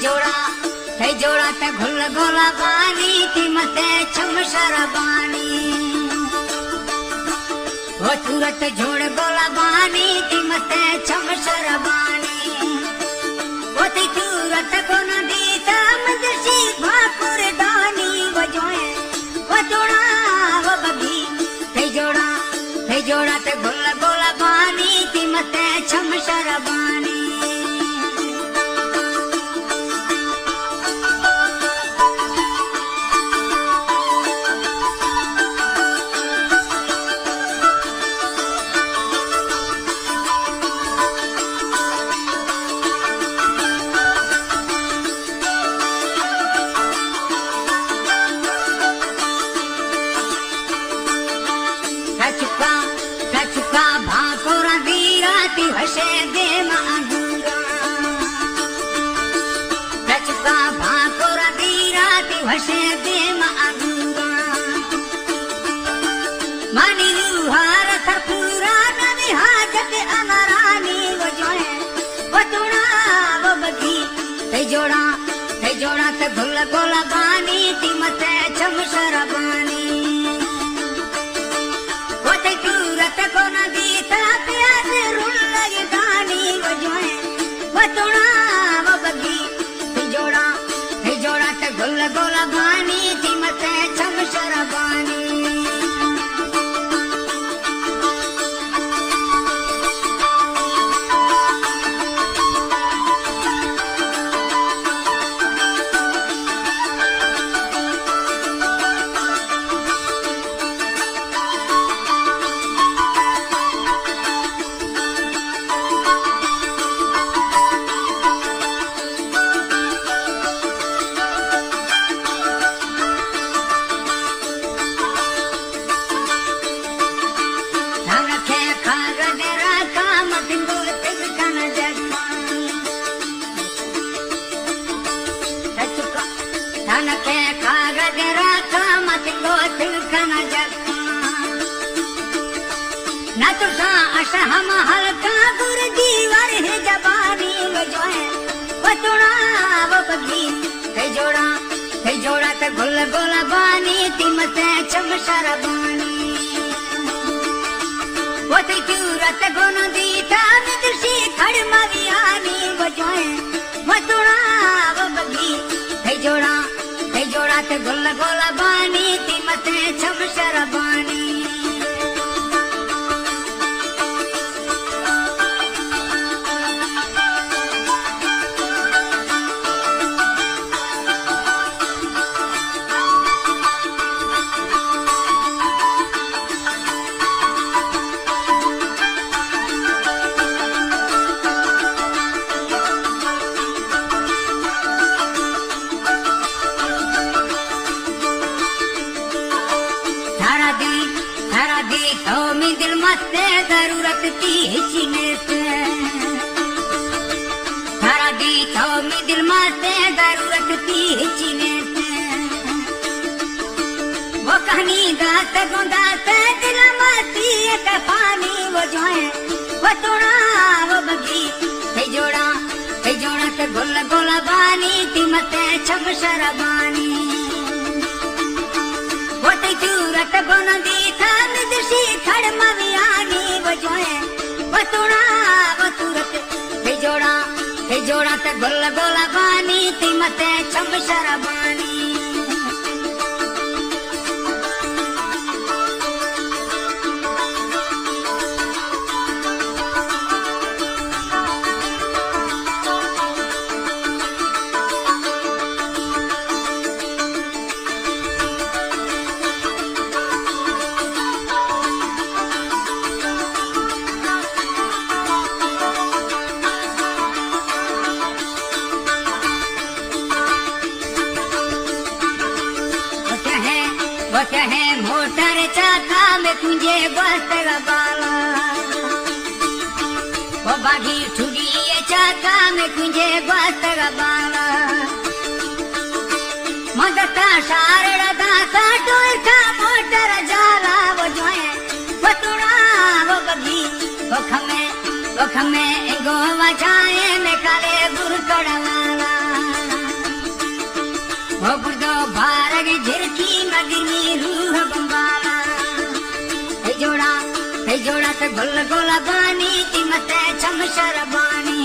जोड़ा ते घुल गोला बानी ती मते छम शरबानी वो तुरत जोड़ गोला बानी ती मते छम शरबानी वो ती तुरत को नदी तमदशी भाकुर दानी वो जोए वो तोड़ा वो बगी ते जोड़ा ते घुल गोला बानी ती मते छम शरबानी कचुका भाकोरा दीराती हसे दे मांगूरा कचुका भाकोरा दीराती हसे दे मांगूरा मानी रूहार थरपूरा नवी हाजत अमरानी वो जोए वो तुना वो बगी ते जोड़ा ते भुल गोला बानी ती मते छम शरबानी तुरत को नदी प्याज रुल लगी गानी वो जोए वो तोड़ा वो बगी ते जोड़ा ते गुल गोला बानी ती मते छम शरबानी के कागज रखा मत गोथिल कना जखा न तो हम हल्का गुर दीवार है जबानी वो जो है वो तुड़ा वो बगी ते जोड़ा ते गुल गोला बानी तिमते छम शरबानी वो ते तुरत गुन दी तान दिशी खड़ मवियानी वो जो है वो तुड़ा वो बगी ते जोड़ा ते गुल गोला बानी ती मते छम शरबानी मी दिल मस्ते जरूरत की हिचने से थारा देखो मी दिल मस्ते जरूरत की हिचने से वो कहानी गाते गुंदाते दिल मस्ती एक पानी वो जो है वो तोड़ा वो बगी ते जोड़ा ते गुल गोला बानी तिमते छम शरबानी वो ते तुरत गुन दी थान दिशी खड़ मवियानी वो जो है वो तुड़ा वो तुरत ते जोड़ा ते गुल गोला बानी ती मते छम शरबानी वो कहे मोटर चाका में तुझे बस्तर बाला वो बागी ठुगी चाका में तुझे बस्तर बाला मदता शारड़ दाता डोर का मोटर जाला वो जो है वो तुड़ा वो बगी वो खमे गोवा जाए में काले गुर कड़वाला जोड़ात गुल गुलाबानी ती मते छम शरबानी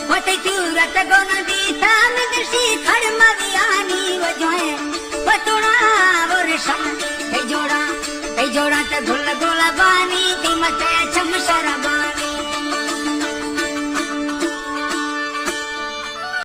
होते चूरत गोना दीता मिदशी खड़मवियानी वजोए वतुणा वर्षम हे जोड़ात गुल गुलाबानी ती मते छम शरबानी